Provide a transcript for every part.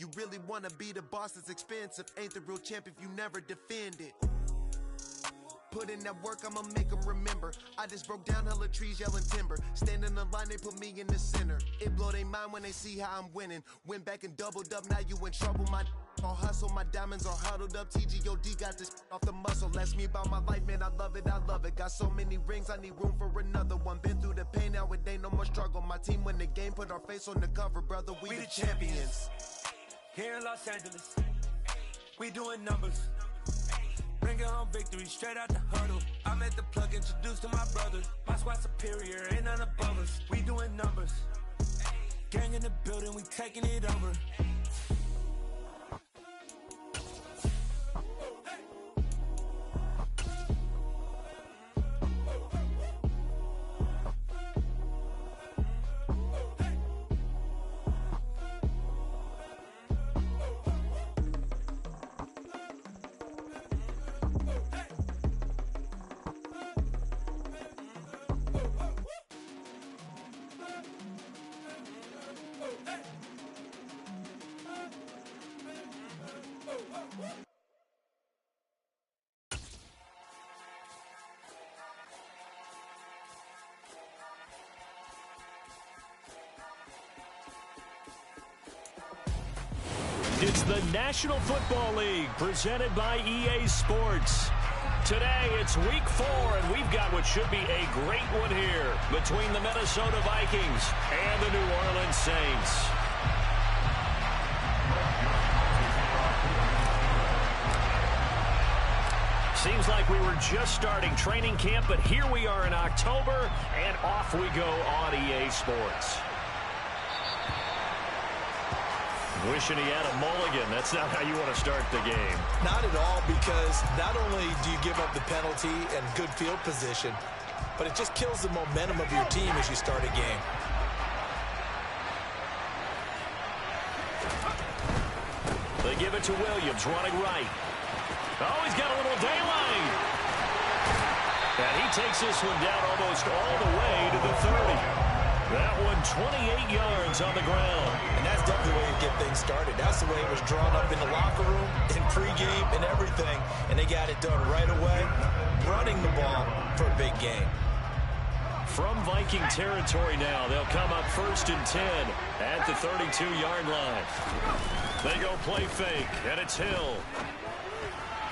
You really wanna be the boss, it's expensive. Ain't the real champ if you never defend it. Put in that work, I'ma make them remember. I just broke down hella trees, yelling timber. Stand in the line, they put me in the center. It blow their mind when they see how I'm winning. Went back and doubled up, now you in trouble. My all hustle, my diamonds are huddled up. TGOD got this off the muscle. Ask me about my life, man, I love it, I love it. Got so many rings, I need room for another one. Been through the pain, now it ain't no more struggle. My team win the game, put our face on the cover, brother, we the champions. Here in Los Angeles, we doing numbers. Bringing home victory straight out the huddle. I'm at the plug, introduced to my brothers. My squad superior, ain't none above us. We doing numbers. Gang in the building, we taking it over. It's the National Football League presented by EA Sports. Today, it's week 4, and we've got what should be a great one here between the Minnesota Vikings and the New Orleans Saints. Seems like we were just starting training camp, but here we are in October, and off we go on EA Sports. Wishing he had a mulligan. That's not how you want to start the game. Not at all, because not only do you give up the penalty and good field position, but it just kills the momentum of your team as you start a game. They give it to Williams, running right. Oh, he's got a little daylight. And he takes this one down almost all the way to the 30. That one 28 yards on the ground. And that's definitely the way to get things started. That's the way it was drawn up in the locker room, in pregame, and everything. And they got it done right away, running the ball for a big game. From Viking territory now, they'll come up 1st and 10 at the 32-yard line. They go play fake, and it's Hill.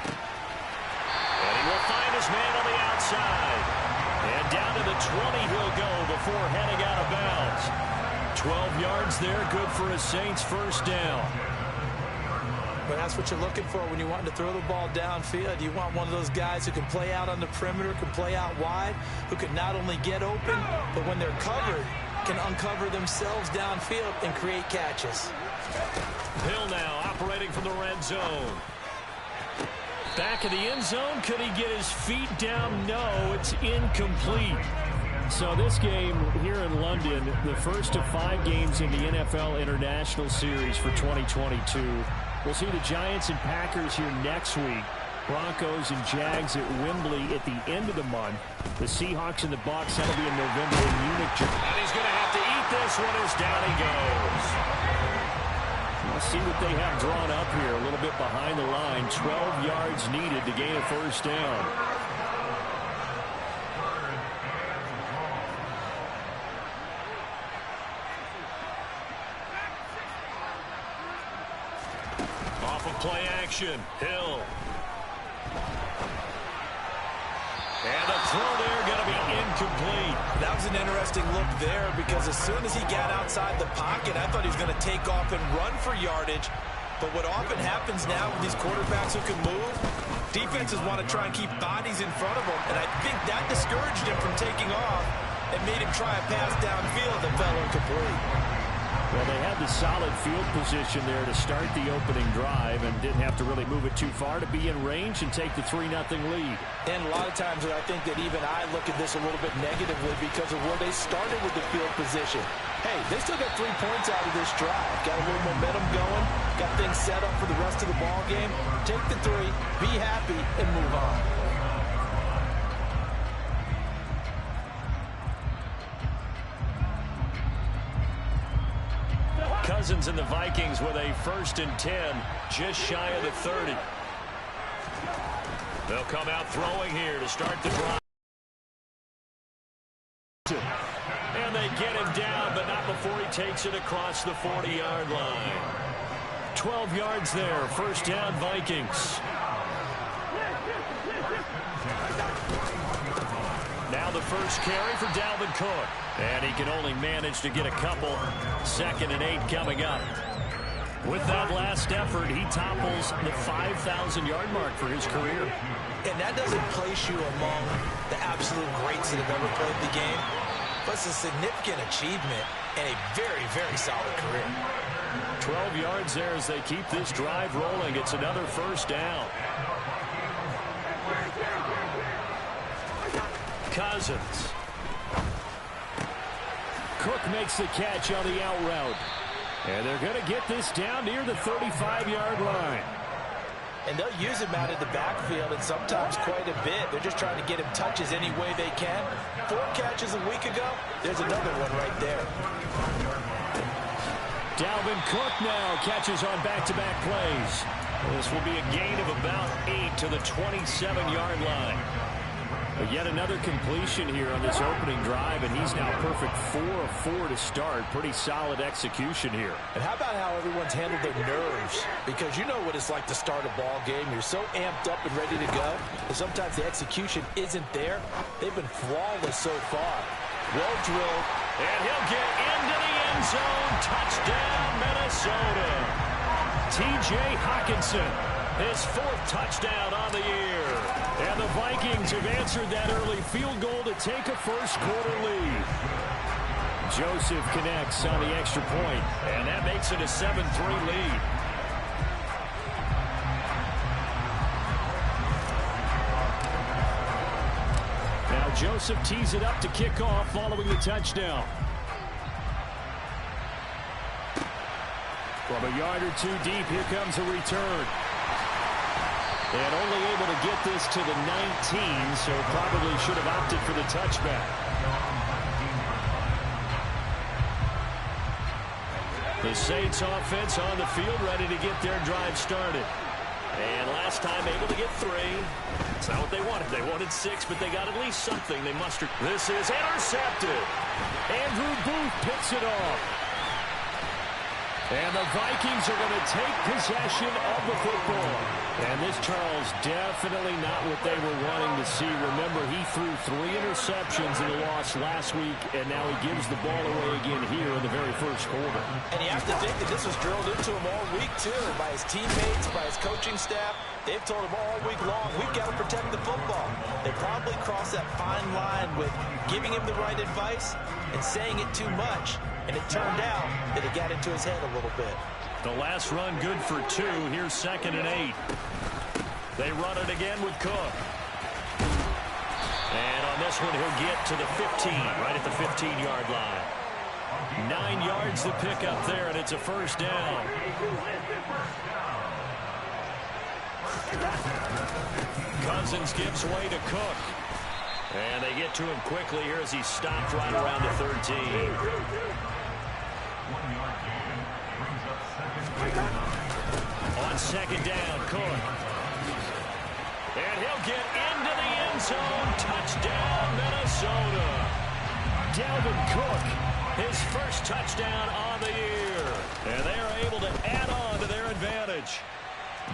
And he will find his man on the outside. And down to the 20 he'll go before heading out of bounds. 12 yards there, good for a Saints first down. But that's what you're looking for when you want to throw the ball downfield. You want one of those guys who can play out on the perimeter, can play out wide, who can not only get open, but when they're covered, can uncover themselves downfield and create catches. Hill now operating from the red zone. Back of the end zone. Could he get his feet down? No, it's incomplete. So this game here in London, the first of 5 games in the NFL International Series for 2022. We'll see the Giants and Packers here next week. Broncos and Jags at Wembley at the end of the month. The Seahawks and the Bucs, that'll be in November in Munich. And he's going to have to eat this one as down he goes. Let's see what they have drawn up here. A little bit behind the line. 12 yards needed to gain a first down. Off of play action. Hill. And the throw there going to be incomplete. That was an interesting look there, because as soon as he got outside the pocket, I thought he was going to take off and run for yardage. But what often happens now with these quarterbacks who can move, defenses want to try and keep bodies in front of them. And I think that discouraged him from taking off and made him try a pass downfield that fell incomplete. Well, they had the solid field position there to start the opening drive and didn't have to really move it too far to be in range and take the 3-0 lead. And a lot of times I think that even I look at this a little bit negatively because of where they started with the field position. Hey, they still got 3 points out of this drive. Got a little momentum going, got things set up for the rest of the ball game. Take the 3, be happy, and move on. Cousins and the Vikings with a 1st and 10, just shy of the 30. They'll come out throwing here to start the drive. And they get him down, but not before he takes it across the 40-yard line. 12 yards there, 1st down Vikings. Now the first carry for Dalvin Cook. And he can only manage to get a couple. 2nd and 8 coming up. With that last effort, he topples the 5,000-yard mark for his career. And that doesn't place you among the absolute greats that have ever played the game. But it's a significant achievement and a very, very solid career. 12 yards there as they keep this drive rolling. It's another 1st down. Cousins. Cook makes the catch on the out route. And they're going to get this down near the 35-yard line. And they'll use him out of the backfield, and sometimes quite a bit. They're just trying to get him touches any way they can. 4 catches a week ago. There's another one right there. Dalvin Cook now catches on back-to-back plays. This will be a gain of about 8 to the 27-yard line. But yet another completion here on this opening drive, and he's now perfect 4 of 4 to start. Pretty solid execution here. And how about how everyone's handled their nerves? Because you know what it's like to start a ball game. You're so amped up and ready to go, and sometimes the execution isn't there. They've been flawless so far. Well drilled. And he'll get into the end zone. Touchdown, Minnesota. T.J. Hockenson, his 4th touchdown on the year. And the Vikings have answered that early field goal to take a first-quarter lead. Joseph connects on the extra point, and that makes it a 7-3 lead. Now Joseph tees it up to kick off following the touchdown. From a yard or 2 deep, here comes a return. And only able to get this to the 19, so probably should have opted for the touchback. The Saints offense on the field, ready to get their drive started. And last time able to get 3. It's not what they wanted. They wanted 6, but they got at least something. They mustered. This is intercepted. Andrew Booth picks it off. And the Vikings are going to take possession of the football. And this, Charles, definitely not what they were wanting to see. Remember, he threw 3 interceptions in the loss last week, and now he gives the ball away again here in the very first quarter. And you have to think that this was drilled into him all week, too, by his teammates, by his coaching staff. They've told him all week long, we've got to protect the football. They probably crossed that fine line with giving him the right advice and saying it too much. And it turned out that it got into his head a little bit. The last run good for 2. Here's 2nd and 8. They run it again with Cook. And on this one, he'll get to the 15, right at the 15-yard line. 9 yards to pick up there, and it's a 1st down. Cousins gives way to Cook. And they get to him quickly here as he stopped right around the 13. On 2nd down, Cook. And he'll get into the end zone. Touchdown, Minnesota. Dalvin Cook, his 1st touchdown on the year. And they are able to add on to their advantage.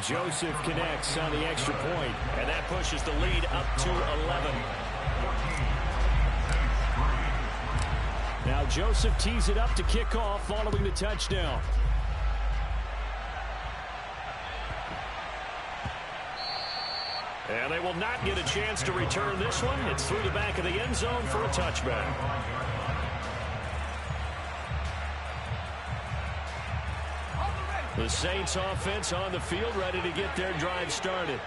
Joseph connects on the extra point, and that pushes the lead up to 11. Now Joseph tees it up to kick off following the touchdown. And they will not get a chance to return this one. It's through the back of the end zone for a touchback. The Saints offense on the field, ready to get their drive started.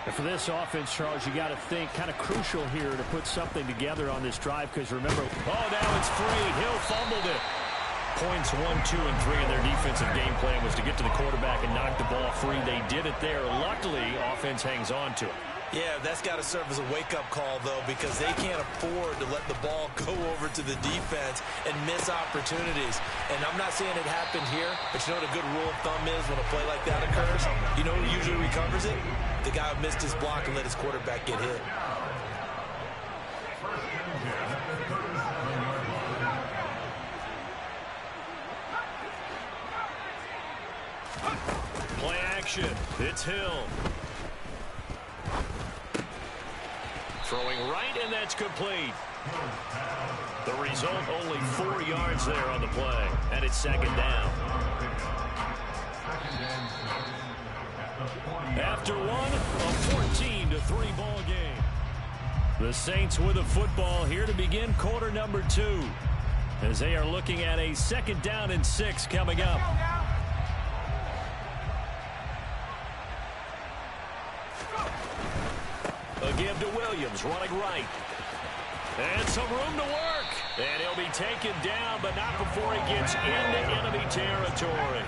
And for this offense, Charles, you got to think kind of crucial here to put something together on this drive, because remember, now it's free. Hill fumbled it. Points 1, 2, and 3 in their defensive game plan was to get to the quarterback and knock the ball free. They did it there. Luckily, offense hangs on to it. Yeah, that's got to serve as a wake-up call, though, because they can't afford to let the ball go over to the defense and miss opportunities. And I'm not saying it happened here, but you know what a good rule of thumb is when a play like that occurs? You know who usually recovers it? The guy who missed his block and let his quarterback get hit. Play action. It's Hill. Throwing right, and that's complete. The result, only 4 yards there on the play, and it's second down. After one, a 14-3 ball game. The Saints with the football here to begin quarter number 2, as they are looking at a 2nd down and 6 coming up. A give to Williams, running right. And some room to work. And he'll be taken down, but not before he gets into enemy territory.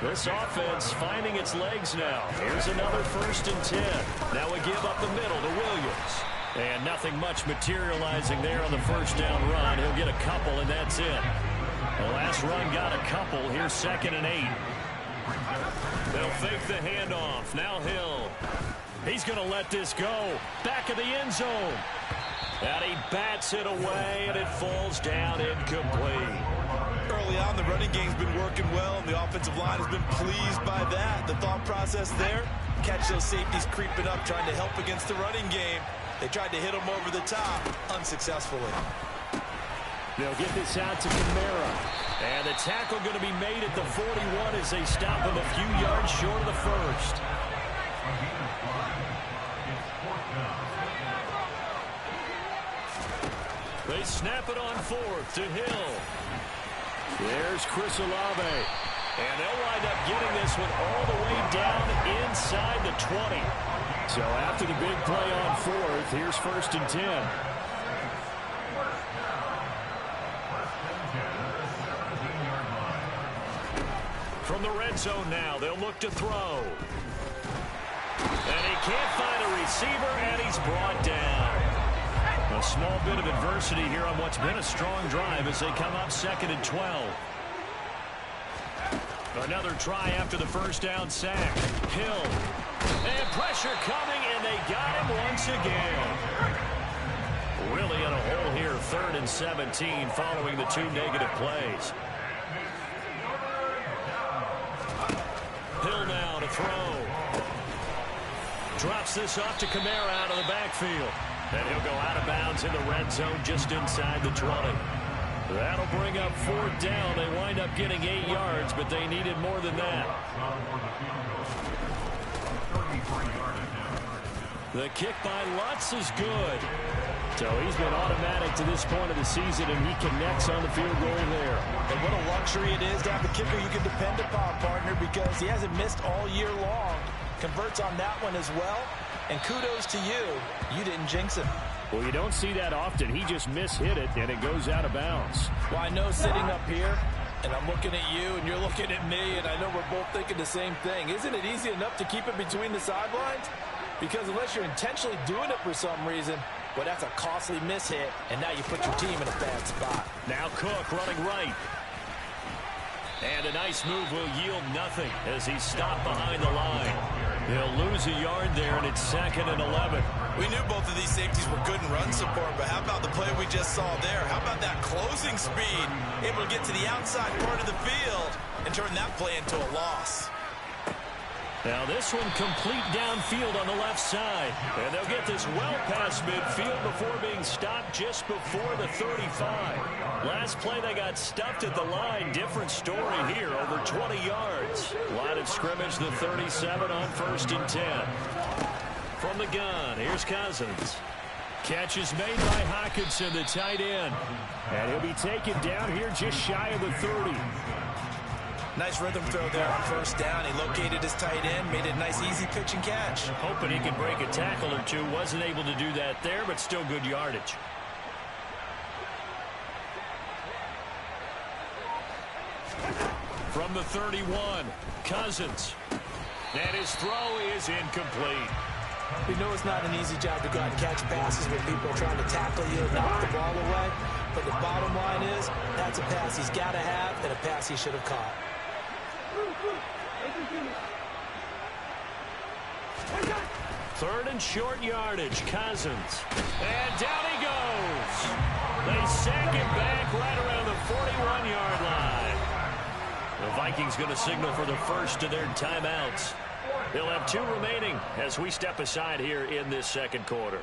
This offense finding its legs now. Here's another 1st and 10. Now a give up the middle to Williams. And nothing much materializing there on the 1st down run. He'll get a couple, and that's it. The last run got a couple. Here's 2nd and 8. They'll fake the handoff. Now Hill. He's going to let this go. Back of the end zone. And he bats it away, and it falls down incomplete. Early on, the running game's been working well, and the offensive line has been pleased by that. The thought process there, catch those safeties creeping up, trying to help against the running game. They tried to hit him over the top, unsuccessfully. They'll get this out to Kamara. And the tackle going to be made at the 41 as they stop him a few yards short of the 1st. They snap it on 4th to Hill. There's Chris Olave. And they'll wind up getting this one all the way down inside the 20. So after the big play on 4th, here's 1st and 10. From the red zone now, they'll look to throw. And he can't find a receiver, and he's brought down. A small bit of adversity here on what's been a strong drive as they come up 2nd and 12. Another try after the 1st down sack. Hill. And pressure coming, and they got him once again. Really in a hole here, 3rd and 17 following the 2 negative plays. Hill now to throw. Drops this off to Kamara out of the backfield. And he'll go out of bounds in the red zone just inside the 20. That'll bring up 4th down. They wind up getting 8 yards, but they needed more than that. The kick by Lutz is good. So he's been automatic to this point of the season, and he connects on the field goal there. And what a luxury it is to have a kicker you can depend upon, partner, because he hasn't missed all year long. Converts on that one as well. And kudos to you. You didn't jinx him. Well, you don't see that often. He just mishit it, and it goes out of bounds. Well, I know sitting up here, and I'm looking at you, and you're looking at me, and I know we're both thinking the same thing. Isn't it easy enough to keep it between the sidelines? Because unless you're intentionally doing it for some reason, well, that's a costly mishit, and now you put your team in a bad spot. Now Cook running right. And a nice move will yield nothing as he's stopped behind the line. He'll lose a yard there, and it's 2nd and 11. We knew both of these safeties were good in run support, but how about the play we just saw there? How about that closing speed? Able to get to the outside part of the field and turn that play into a loss. Now this one complete downfield on the left side. And they'll get this well past midfield before being stopped just before the 35. Last play they got stuffed at the line. Different story here, over 20 yards. Line of scrimmage, the 37 on 1st and 10. From the gun, here's Cousins. Catch is made by Hockenson, the tight end. And he'll be taken down here just shy of the 30. Nice rhythm throw there on 1st down. He located his tight end, made it a nice easy pitch and catch. Hoping he could break a tackle or two. Wasn't able to do that there, but still good yardage. From the 31, Cousins. And his throw is incomplete. We know it's not an easy job to go out and catch passes when people are trying to tackle you and knock the ball away. But the bottom line is, that's a pass he's got to have and a pass he should have caught. Third and short yardage, Cousins. And down he goes. They sack him back right around the 41-yard line. The Vikings going to signal for the first of their timeouts. They'll have 2 remaining as we step aside here in this second quarter.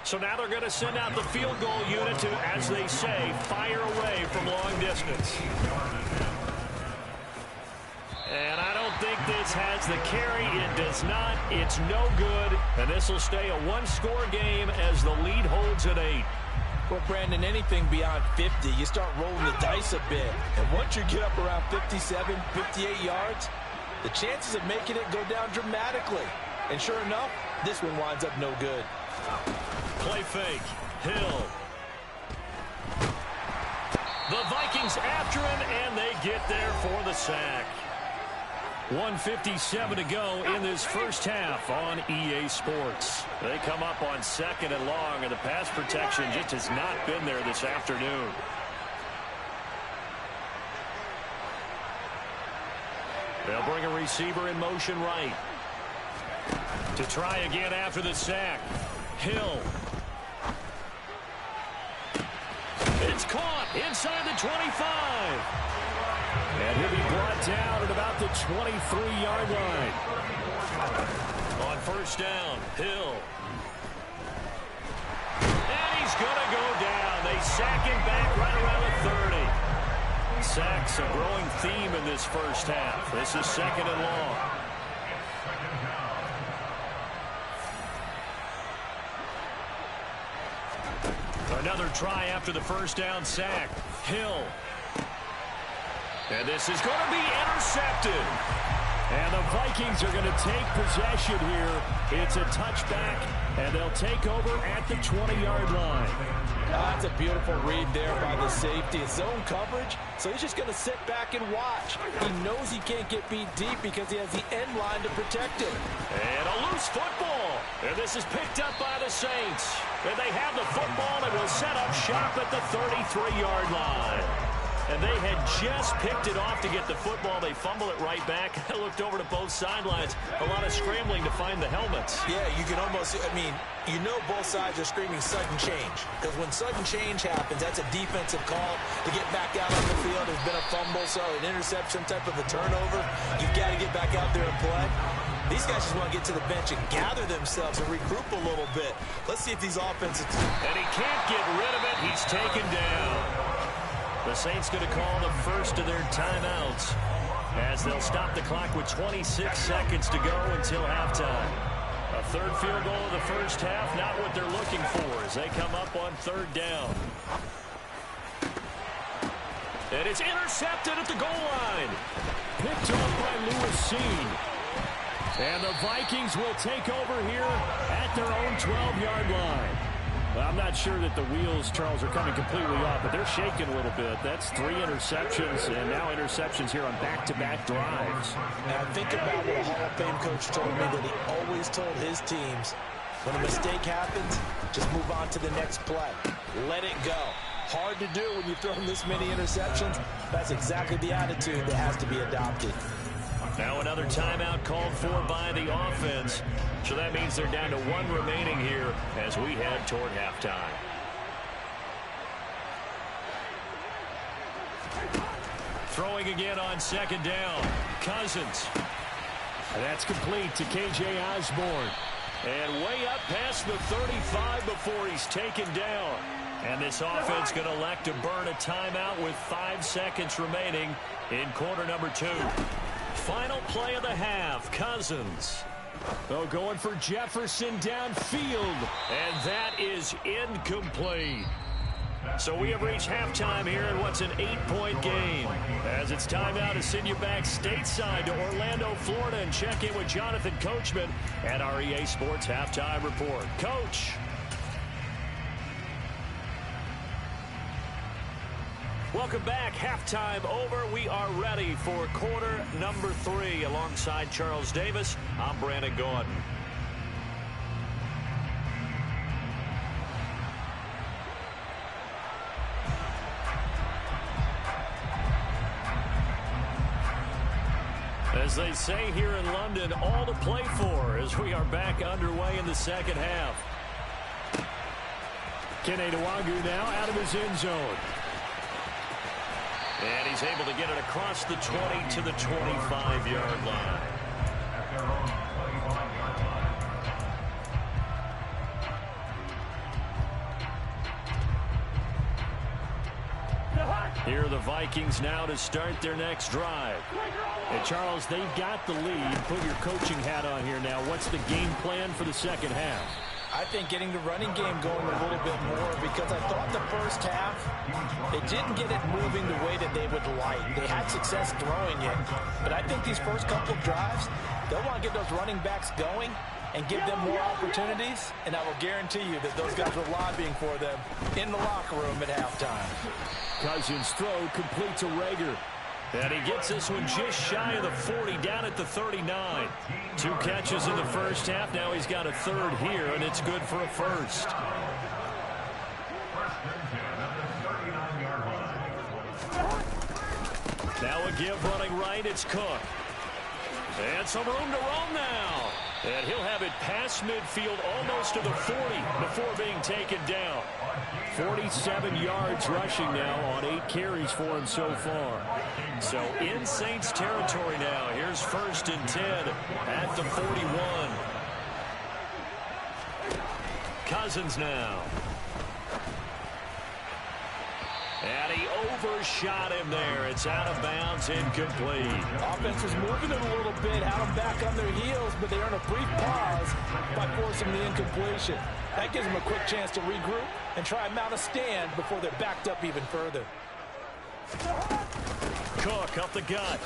So now they're going to send out the field goal unit to, as they say, fire away from long distance. And I don't think this has the carry. It does not. It's no good. And this will stay a one-score game as the lead holds at 8. Well, Brandon, anything beyond 50, you start rolling the dice a bit. And once you get up around 57, 58 yards, the chances of making it go down dramatically. And sure enough, this one winds up no good. Play fake. Hill. The Vikings after him, and they get there for the sack. 1:57 to go in this first half on EA Sports. They come up on 2nd and long, and the pass protection just has not been there this afternoon. They'll bring a receiver in motion right. To try again after the sack. Hill. It's caught inside the 25. And he'll be brought down at about the 23-yard line. On first down, Hill. And he's going to go down. They sack him back right around the 30. Sacks a growing theme in this first half. This is 2nd and long. Another try after the first down sack. Hill. And this is going to be intercepted. And the Vikings are going to take possession here. It's a touchback, and they'll take over at the 20-yard line. That's a beautiful read there by the safety. It's zone coverage, so he's just going to sit back and watch. He knows he can't get beat deep because he has the end line to protect him. And a loose football. And this is picked up by the Saints. And they have the football and will set up shop at the 33-yard line. And they had just picked it off to get the football. They fumble it right back. I looked over to both sidelines. A lot of scrambling to find the helmets. Yeah, you can almost, I mean, you know both sides are screaming sudden change. Because when sudden change happens, that's a defensive call to get back out on the field. There's been a fumble, so an interception type of a turnover. You've got to get back out there and play. These guys just want to get to the bench and gather themselves and regroup a little bit. Let's see if these offenses... And he can't get rid of it. He's taken down. The Saints going to call the first of their timeouts as they'll stop the clock with 26 seconds to go until halftime. A third field goal of the first half, not what they're looking for as they come up on 3rd down. And it's intercepted at the goal line. Picked off by Lewis Seen. And the Vikings will take over here at their own 12-yard line. Well, I'm not sure that the wheels, Charles, are coming completely off, but they're shaking a little bit. That's 3 interceptions, and now interceptions here on back-to-back drives. Now, think about what a Hall of Fame coach told me, that he always told his teams, when a mistake happens, just move on to the next play. Let it go. Hard to do when you've thrown this many interceptions. That's exactly the attitude that has to be adopted. Now another timeout called for by the offense. So that means they're down to 1 remaining here as we head toward halftime. Throwing again on 2nd down. Cousins. And that's complete to K.J. Osborne. And way up past the 35 before he's taken down. And this offense going to elect to burn a timeout with 5 seconds remaining in quarter number 2. Final play of the half, Cousins. Oh, going for Jefferson downfield. And that is incomplete. So we have reached halftime here in what's an 8-point game. As it's time now to send you back stateside to Orlando, Florida, and check in with Jonathan Coachman at our EA Sports Halftime Report. Coach. Welcome back. Halftime over. We are ready for quarter number 3. Alongside Charles Davis, I'm Brandon Gordon. As they say here in London, all to play for as we are back underway in the second half. Kene Nwagu now out of his end zone. And he's able to get it across the 20 to the 25-yard line. Here are the Vikings now to start their next drive. And Charles, they've got the lead. Put your coaching hat on here now. What's the game plan for the second half? I think getting the running game going a little bit more, because I thought the first half, they didn't get it moving the way that they would like. They had success throwing it, but I think these first couple of drives, they'll want to get those running backs going and give them more opportunities, and I will guarantee you that those guys were lobbying for them in the locker room at halftime. Cousins' throw complete to Rager. And he gets this one just shy of the 40, down at the 39. 2 catches in the first half. Now he's got a third here, and it's good for a first. Now a give running right. It's Cook. And some room to roam now. And he'll have it past midfield almost to the 40 before being taken down. 47 yards rushing now on 8 carries for him so far. So in Saints territory now. Here's 1st and 10 at the 41. Cousins now. And he overshot him there. It's out of bounds, incomplete. Offense was moving it a little bit, had them back on their heels, but they earned a brief pause by forcing the incompletion. That gives them a quick chance to regroup and try and mount a stand before they're backed up even further. Cook up the gut.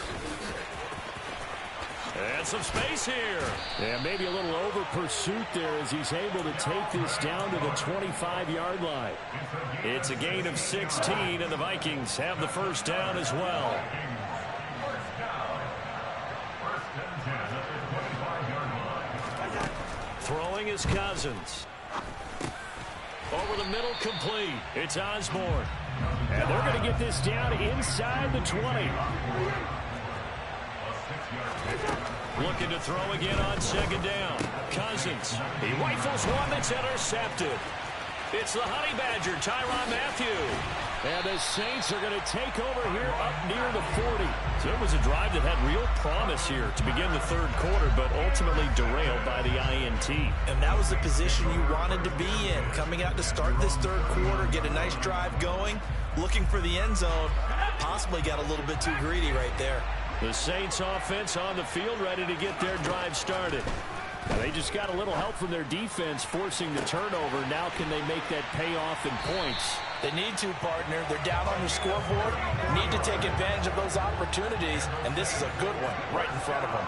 And some space here. And maybe a little over pursuit there as he's able to take this down to the 25-yard line. It's a gain of 16, and the Vikings have the first down as well. Throwing is Cousins. Over the middle, complete. It's Osborne. And they're going to get this down inside the 20. Looking to throw again on 2nd down. Cousins. He rifles one that's intercepted. It's the Honey Badger, Tyrann Mathieu. And the Saints are going to take over here up near the 40. So it was a drive that had real promise here to begin the 3rd quarter, but ultimately derailed by the INT. And that was the position you wanted to be in. Coming out to start this 3rd quarter, get a nice drive going, looking for the end zone. Possibly got a little bit too greedy right there. The Saints offense on the field ready to get their drive started. Now they just got a little help from their defense forcing the turnover. Now can they make that pay off in points? They need to, partner. They're down on the scoreboard. Need to take advantage of those opportunities, and this is a good one right in front of them.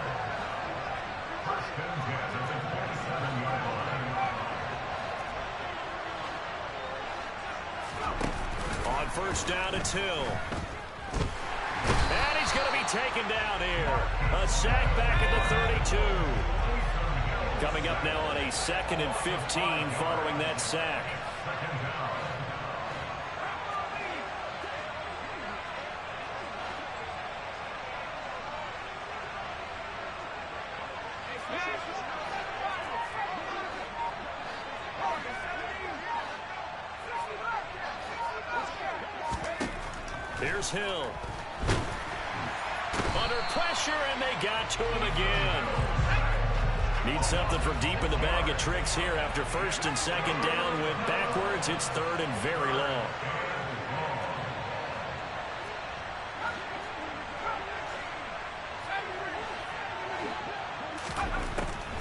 On 1st down, it's Hill. And he's going to be taken down here. A sack back at the 32. Coming up now on a 2nd and 15 following that sack. Here's Hill. Under pressure, and they got to him again. Need something from deep in the bag of tricks here after 1st and 2nd down. Went backwards. It's 3rd and very long.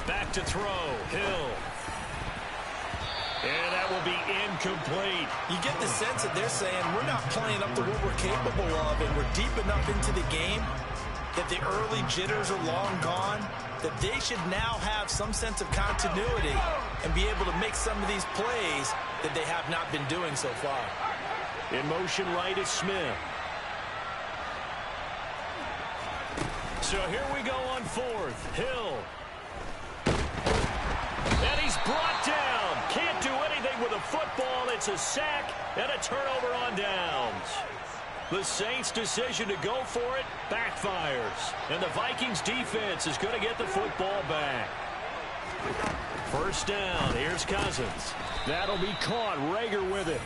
Back to throw. Hill. And that will be incomplete. You get the sense that they're saying we're not playing up to what we're capable of, and we're deep enough into the game that the early jitters are long gone, that they should now have some sense of continuity and be able to make some of these plays that they have not been doing so far. In motion right is Smith. So here we go on fourth. Hill. And he's brought down. Can't do anything with a football. It's a sack and a turnover on downs. The Saints' decision to go for it backfires. And the Vikings defense is going to get the football back. First down. Here's Cousins. That'll be caught. Rager with it.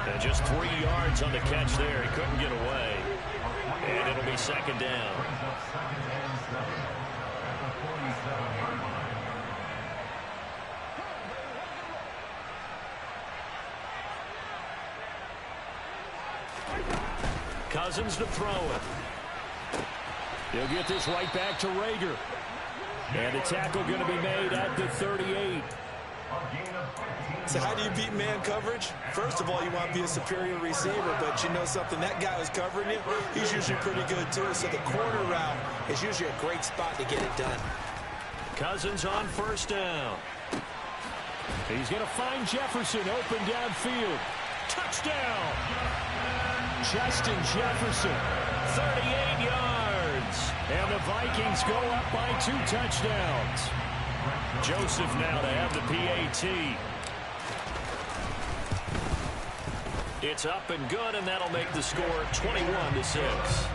And just 3 yards on the catch there. He couldn't get away. And it'll be second down. Cousins to throw it. He'll get this right back to Rager. And the tackle going to be made at the 38. So how do you beat man coverage? First of all, you want to be a superior receiver, but you know something, that guy who's covering you, he's usually pretty good too. So the corner route is usually a great spot to get it done. Cousins on first down. He's going to find Jefferson open downfield. Touchdown! Justin Jefferson, 38 yards. And the Vikings go up by 2 touchdowns. Joseph now to have the PAT. It's up and good, and that'll make the score 21-6.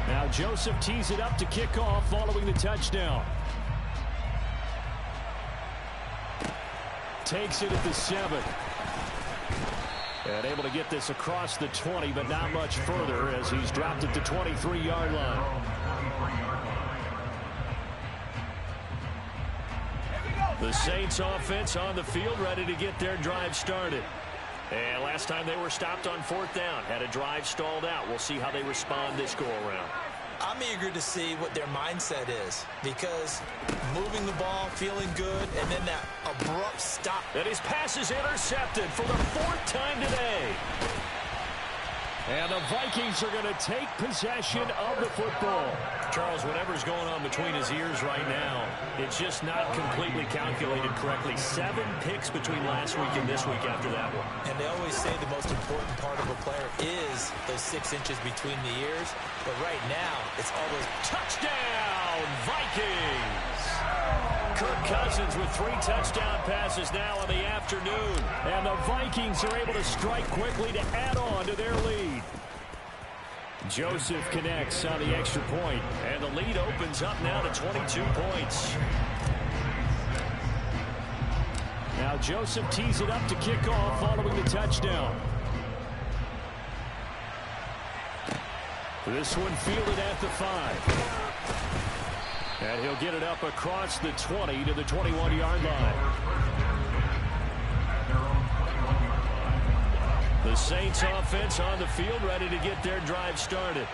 Now Joseph tees it up to kick off following the touchdown. Takes it at the 7. And able to get this across the 20, but not much further as he's dropped at the 23-yard line. The Saints offense on the field, ready to get their drive started. And last time they were stopped on fourth down, had a drive stalled out. We'll see how they respond this go-around. I'm eager to see what their mindset is, because moving the ball, feeling good, and then that abrupt stop. And his pass is intercepted for the 4th time today. And the Vikings are going to take possession of the football. Charles, whatever's going on between his ears right now, it's just not completely calculated correctly. 7 picks between last week and this week after that one. And they always say the most important part of a player is those 6 inches between the ears. But right now, it's all those touchdown Vikings. Kirk Cousins with 3 touchdown passes now in the afternoon. And the Vikings are able to strike quickly to add on to their lead. Joseph connects on the extra point, and the lead opens up now to 22 points. Now Joseph tees it up to kick off following the touchdown. This one fielded at the 5. And he'll get it up across the 20 to the 21-yard line. The Saints offense on the field, ready to get their drive started.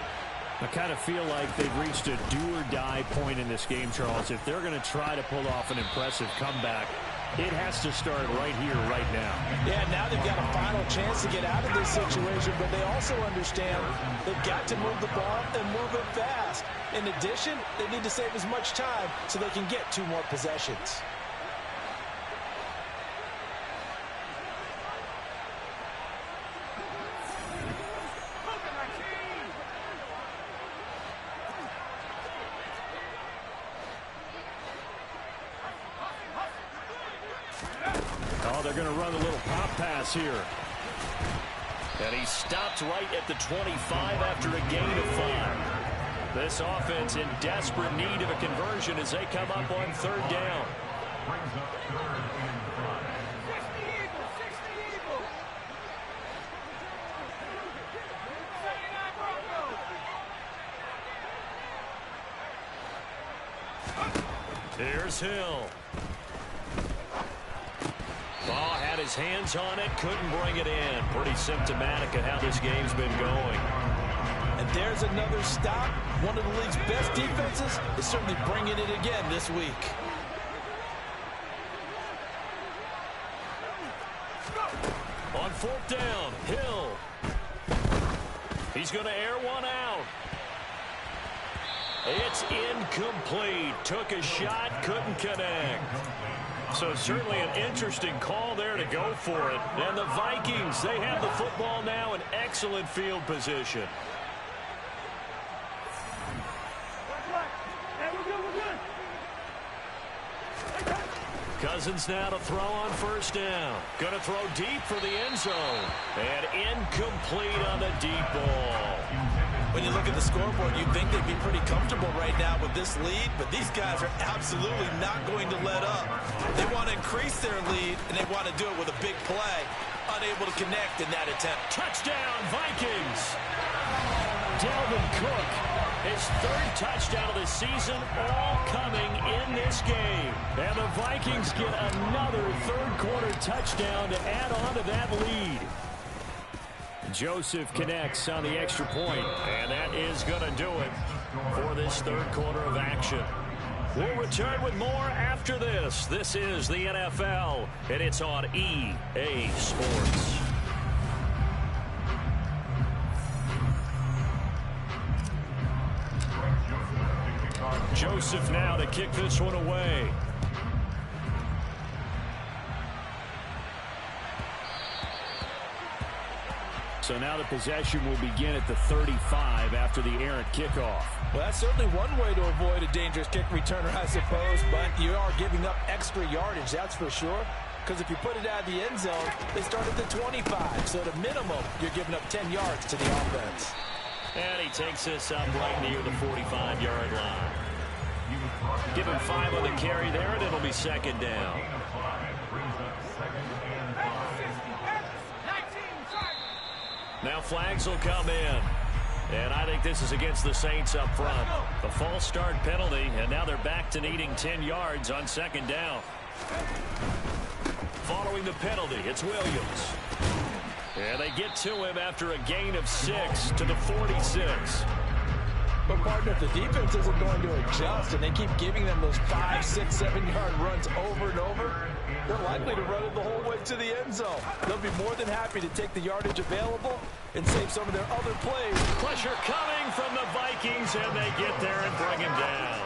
I kind of feel like they've reached a do-or-die point in this game, Charles. If they're going to try to pull off an impressive comeback, it has to start right here, right now. Yeah, now they've got a final chance to get out of this situation, but they also understand they've got to move the ball and move it fast. In addition, they need to save as much time so they can get 2 more possessions. They're going to run a little pop pass here. And he stopped right at the 25 after a gain of 5. This offense in desperate need of a conversion as they come up on 3rd down. Here's Hill. Ball had his hands on it, couldn't bring it in. Pretty symptomatic of how this game's been going. And there's another stop. One of the league's best defenses is certainly bringing it again this week. On 4th down, Hill. He's going to air one out. It's incomplete. Took a shot, couldn't connect. So certainly an interesting call there to go for it. And the Vikings, they have the football now in excellent field position. Cousins now to throw on first down. Going to throw deep for the end zone. And incomplete on the deep ball. When you look at the scoreboard, you'd think they'd be pretty comfortable right now with this lead, but these guys are absolutely not going to let up. They want to increase their lead, and they want to do it with a big play. Unable to connect in that attempt. Touchdown, Vikings! Dalvin Cook, his third touchdown of the season, all coming in this game. And the Vikings get another third-quarter touchdown to add on to that lead. Joseph connects on the extra point, and that is going to do it for this third quarter of action. We'll return with more after this. This is the NFL, and it's on EA Sports. Joseph now to kick this one away. So now the possession will begin at the 35 after the errant kickoff. Well, that's certainly one way to avoid a dangerous kick returner, I suppose, but you are giving up extra yardage, that's for sure. Because if you put it out of the end zone, they start at the 25. So at a minimum, you're giving up 10 yards to the offense. And he takes this up right near the 45-yard line. Give him 5 on the carry there, and it'll be second down. Now flags will come in. And I think this is against the Saints up front. A false start penalty, and now they're back to needing 10 yards on second down. Following the penalty, it's Williams. And they get to him after a gain of 6 to the 46. But, partner, if the defense isn't going to adjust and they keep giving them those 5, 6, 7-yard runs over and over, they're likely to run it the whole way to the end zone. They'll be more than happy to take the yardage available and save some of their other plays. Pressure coming from the Vikings, and they get there and bring him down.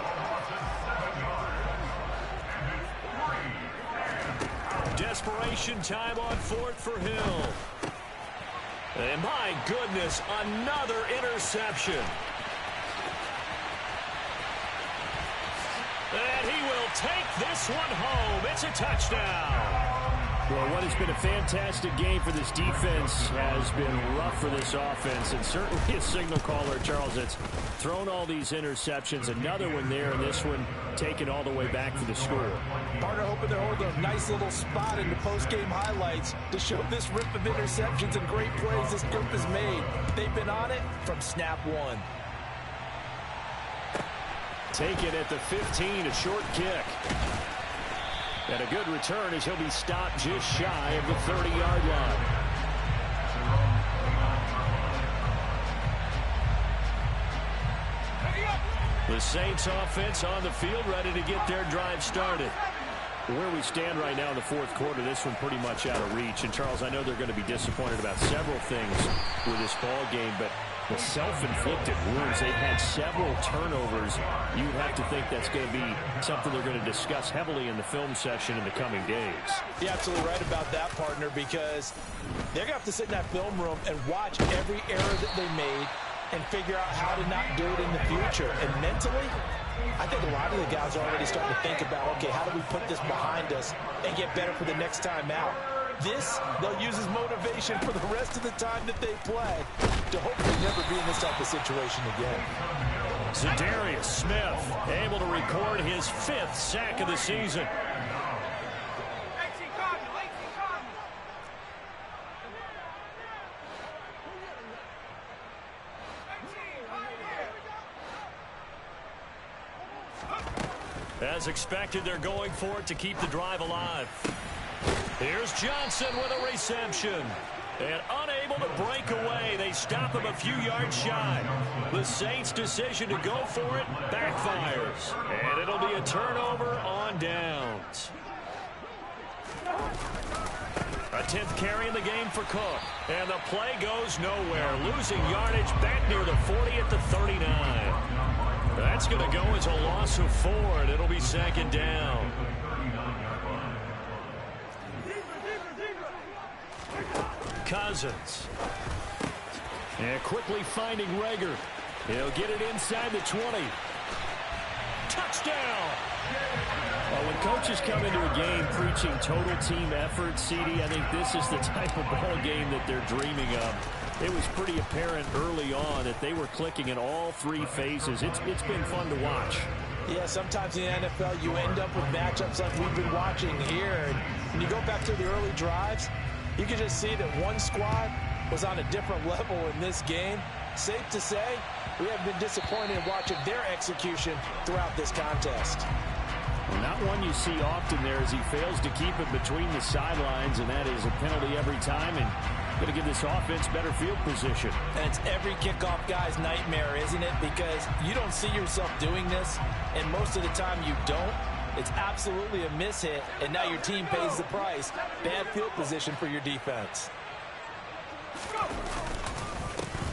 Desperation time on fourth for Hill. And my goodness, another interception. And he will take this one home. It's a touchdown. Well, what has been a fantastic game for this defense has been rough for this offense. And certainly a signal caller, Charles, that's thrown all these interceptions. Another one there, and this one taken all the way back for the score. Partner hoping they're holding a nice little spot in the post-game highlights to show this rip of interceptions and great plays this group has made. They've been on it from snap one. Take it at the 15, a short kick. And a good return as he'll be stopped just shy of the 30-yard line. The Saints offense on the field, ready to get their drive started. Where we stand right now in the fourth quarter, this one pretty much out of reach. And, Charles, I know they're going to be disappointed about several things with this ball game, but the self-inflicted wounds, they've had several turnovers. You have to think that's going to be something they're going to discuss heavily in the film session in the coming days. You're absolutely right about that, partner, because they're going to have to sit in that film room and watch every error that they made and figure out how to not do it in the future. And mentally, I think a lot of the guys are already starting to think about, okay, how do we put this behind us and get better for the next time out? This, they'll use as motivation for the rest of the time that they play to hopefully never be in this type of situation again. Zadarius Smith able to record his 5th sack of the season. As expected, they're going for it to keep the drive alive. Here's Johnson with a reception. And unable to break away, they stop him a few yards shy. The Saints' decision to go for it backfires. And it'll be a turnover on downs. A 10th carry in the game for Cook. And the play goes nowhere. Losing yardage back near the 40 at the 39. That's going to go as a loss of 4, and it'll be second down. Cousins. And quickly finding Rager. He'll get it inside the 20. Touchdown! Well, when coaches come into a game preaching total team effort, CD, I think this is the type of ball game that they're dreaming of. It was pretty apparent early on that they were clicking in all three phases. It's been fun to watch. Yeah, sometimes in the NFL you end up with matchups like we've been watching here. And when you go back to the early drives, you can just see that one squad was on a different level in this game. Safe to say, we have been disappointed in watching their execution throughout this contest. Well, not one you see often there as he fails to keep it between the sidelines, and that is a penalty every time, and going to give this offense better field position. And it's every kickoff guy's nightmare, isn't it? Because you don't see yourself doing this, and most of the time you don't. It's absolutely a mishit, and now your team pays the price. Bad field position for your defense.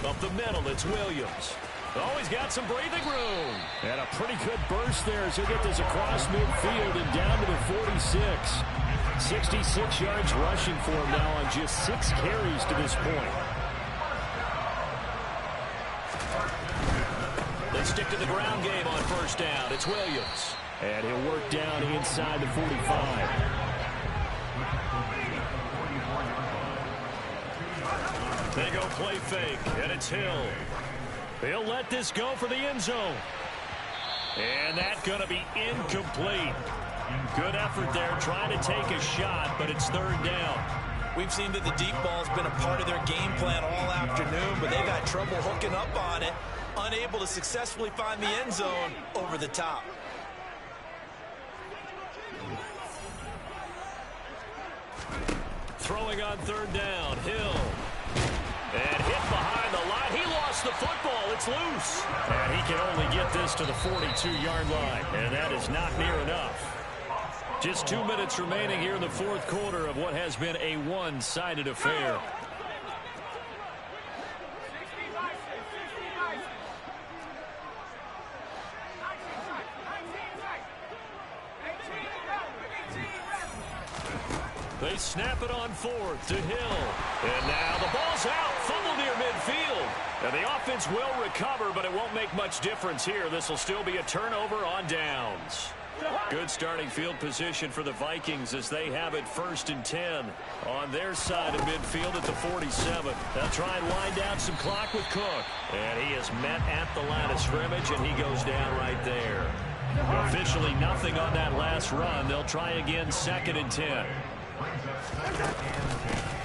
Up the middle, it's Williams. Oh, he's got some breathing room. And a pretty good burst there as he'll get this across midfield and down to the 46. 66 yards rushing for him now on just 6 carries to this point. They stick to the ground game on first down. It's Williams. And he'll work down inside the 45. They go play fake, and it's Hill. He'll let this go for the end zone. And that's going to be incomplete. Good effort there, trying to take a shot, but it's third down. We've seen that the deep ball's been a part of their game plan all afternoon, but they've had trouble hooking up on it, unable to successfully find the end zone over the top. Throwing on third down, Hill. And hit behind the line. He lost the football. It's loose. And he can only get this to the 42-yard line. And that is not near enough. Just 2 minutes remaining here in the fourth quarter of what has been a one-sided affair. They snap it on fourth to Hill. And now the ball's out. Fumble near midfield. And the offense will recover, but it won't make much difference here. This will still be a turnover on downs. Good starting field position for the Vikings as they have it 1st and 10 on their side of midfield at the 47. They'll try and wind down some clock with Cook. And he is met at the line of scrimmage, and he goes down right there. Officially nothing on that last run. They'll try again 2nd and 10.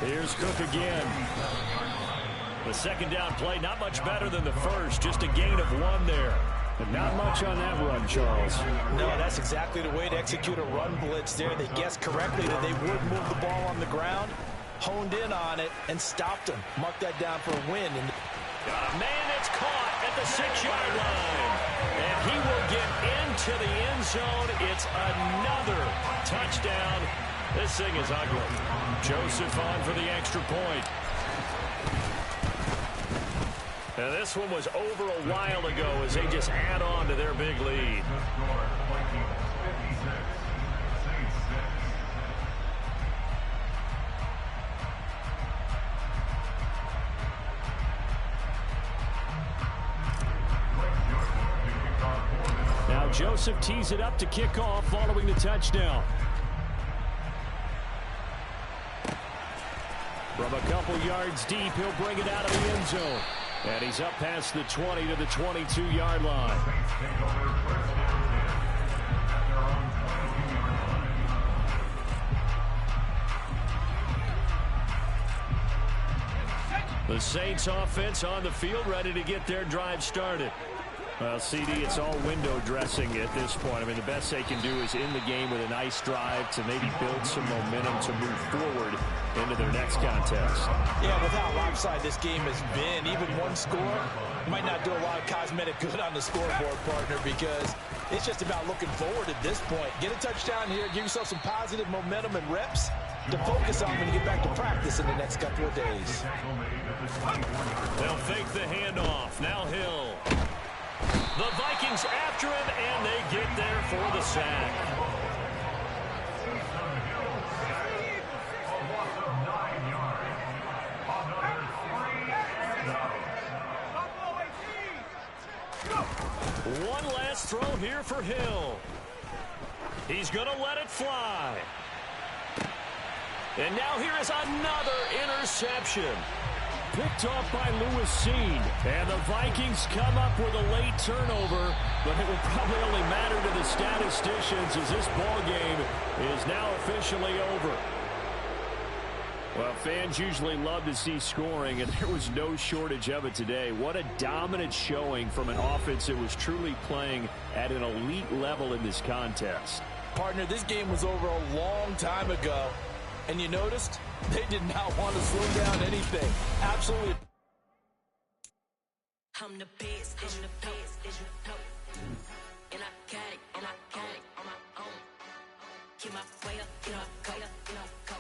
Here's Cook again. The second down play, not much better than the first. Just a gain of 1 there. But not much on that run, Charles. No, that's exactly the way to execute a run blitz there. They guessed correctly that they would move the ball on the ground, honed in on it, and stopped him. Marked that down for a win. And got a man that's caught at the 6-yard line. And he will get into the end zone. It's another touchdown. This thing is ugly. Joseph on for the extra point. And this one was over a while ago as they just add on to their big lead. Now Joseph tees it up to kick off following the touchdown. From a couple yards deep, he'll bring it out of the end zone. And he's up past the 20 to the 22-yard line. The Saints offense on the field, ready to get their drive started. Well, CD, it's all window dressing at this point. I mean, the best they can do is end the game with a nice drive to maybe build some momentum to move forward into their next contest. Yeah, with how lopsided this game has been, even one score might not do a lot of cosmetic good on the scoreboard, partner, because it's just about looking forward at this point. Get a touchdown here, give yourself some positive momentum and reps to focus on when you get back to practice in the next couple of days. They'll fake the handoff. Now Hill. The Vikings after him, and they get there for the sack. First throw here for Hill. He's going to let it fly. And now here is another interception. Picked off by Lewis Seen. And the Vikings come up with a late turnover, but it will probably only matter to the statisticians as this ball game is now officially over. Well, fans usually love to see scoring, and there was no shortage of it today. What a dominant showing from an offense that was truly playing at an elite level in this contest. Partner, this game was over a long time ago, and you noticed they did not want to slow down anything. Absolutely. I'm the best, as you know. And I got it on my own. Keep my way up, you know, go.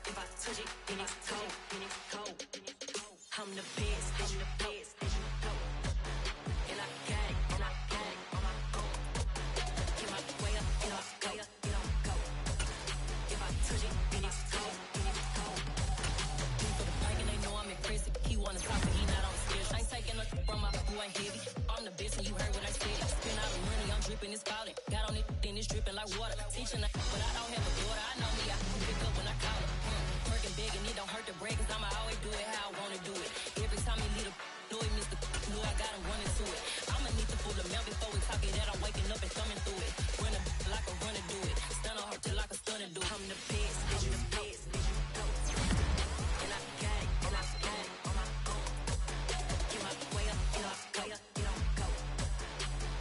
If I touch it, then it's cold. I'm the best, as you know. And I got it on my own. Keep my way up, you know, go. If I touch it, then it's cold. For the prank and they know I'm impressive. He wanna talk, but he not on the stairs. I ain't taking nothing from my boy heavy. I'm the best, and you heard what I said. Spend all the money, I'm dripping, it's falling. Got on it, then it's dripping like water. Teaching, but I don't have a daughter. I know me, I can pick up when I call her. Working big, and it don't hurt to break, cause I'ma always do it how I wanna do it. Every time he lead a know he missed the know I got him running to it. I'ma need the full amount before we talk it that I'm waking up and coming through it. Run a like a runner do it. Stun on her till like a stunner do it. I'm the best, as you know. And I got it on my own. Get my way up, you know, go.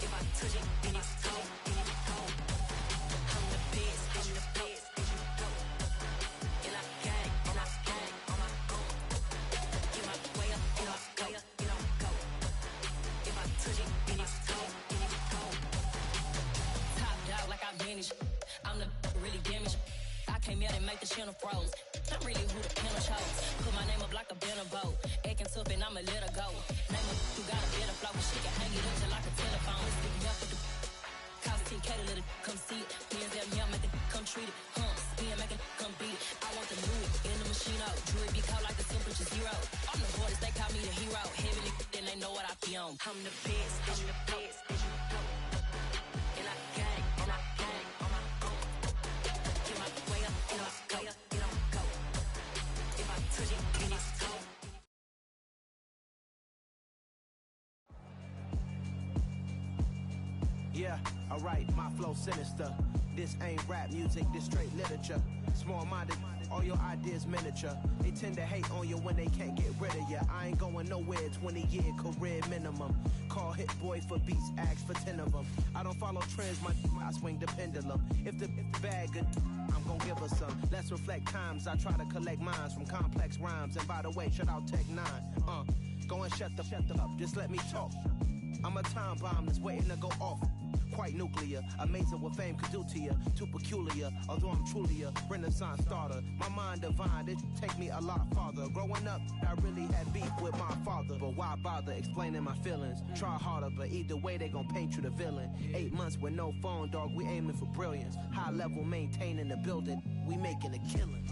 If I touch it, then it's cold. I'm the best, as you know. And I got it on my own. Get my way up, you know, go. If I touch it, then it's cold. Top dog like I manage. I'm the really damaged. I came out and make the channel froze. I'm really who the panel chose. Put my name up like a banner boat. Acting tough and I'ma let her go. Name up who got a better flow. She can hang it up just like a telephone. Stick me up with the cost 10K to let it come see it. Hands down here, make it come treat it. Spin, make it come beat it. I want the new in the machine out. Jewelry be cold like the temperature zero. I'm the hardest, they call me the hero. Heavy then they know what I be on. I'm the best, as you know. And I got it on my own. Get my way up, you know, go. If I touch it, then it's cold. Yeah, alright, my flow sinister. This ain't rap music, this straight literature. Small-minded, all your ideas miniature. They tend to hate on you when they can't get rid of you. I ain't going nowhere, 20-year career minimum. Call hit boy for beats, ask for 10 of them. I don't follow trends, I swing the pendulum. If the bag good, I'm gon' give her some. Let's reflect times, I try to collect minds from complex rhymes. And by the way, shout out Tech 9. Go and shut the up, just let me talk. I'm a time bomb that's waiting to go off. Quite nuclear, amazing what fame could do to you. Too peculiar, although I'm truly a renaissance starter. My mind divine, it take me a lot farther. Growing up, I really had beef with my father. But why bother explaining my feelings? Try harder, but either way they gon' paint you the villain. 8 months with no phone, dog, we aiming for brilliance. High level maintaining the building, we making a killing.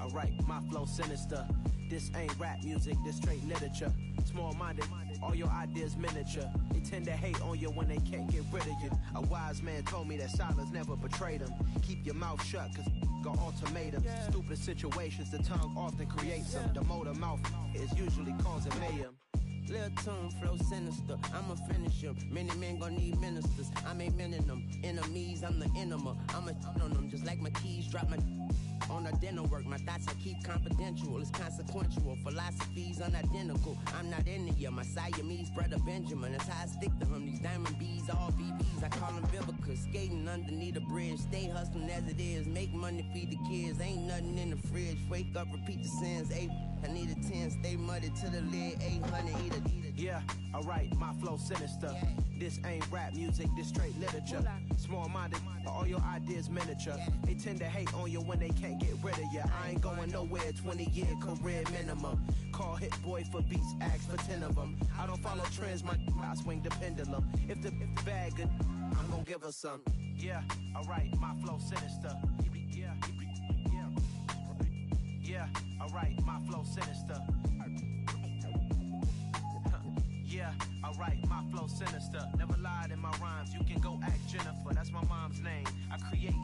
Alright, my flow sinister. This ain't rap music, this straight literature. Small-minded, all your ideas miniature. They tend to hate on you when they can't get rid of you. A wise man told me that silence never betrayed him. Keep your mouth shut, cause got ultimatums. Stupid situations, the tongue often creates them. The motor mouth is usually causing mayhem. Lil' tune, flow sinister, I'ma finish him. Many men gon' need ministers, I'm aiming them. Enemies, I'm the enema. I'ma on them, just like my keys, drop my on a dinner work. My thoughts I keep confidential, it's consequential. Philosophies unidentical, I'm not into you. My Siamese brother Benjamin, that's how I stick to him. These diamond bees, all BBs, I call them Vivica. Skating underneath the bridge, stay hustling as it is. Make money, feed the kids, ain't nothing in the fridge. Wake up, repeat the sins, I need a 10, stay muddy to the lid, 800, eat a. Yeah, alright, my flow sinister. This ain't rap music, this straight literature. Small-minded, all your ideas miniature. They tend to hate on you when they can't get rid of you. I ain't going nowhere, 20-year career minimum. Call hit boy for beats, ask for 10 of them. I don't follow trends, I swing the pendulum. If the bag good, I'm gon' give her some. Yeah, alright, my flow sinister. Yeah, alright, my flow sinister. Yeah, I write my flow sinister. Never lied in my rhymes. You can go ask Jennifer. That's my mom's name. I create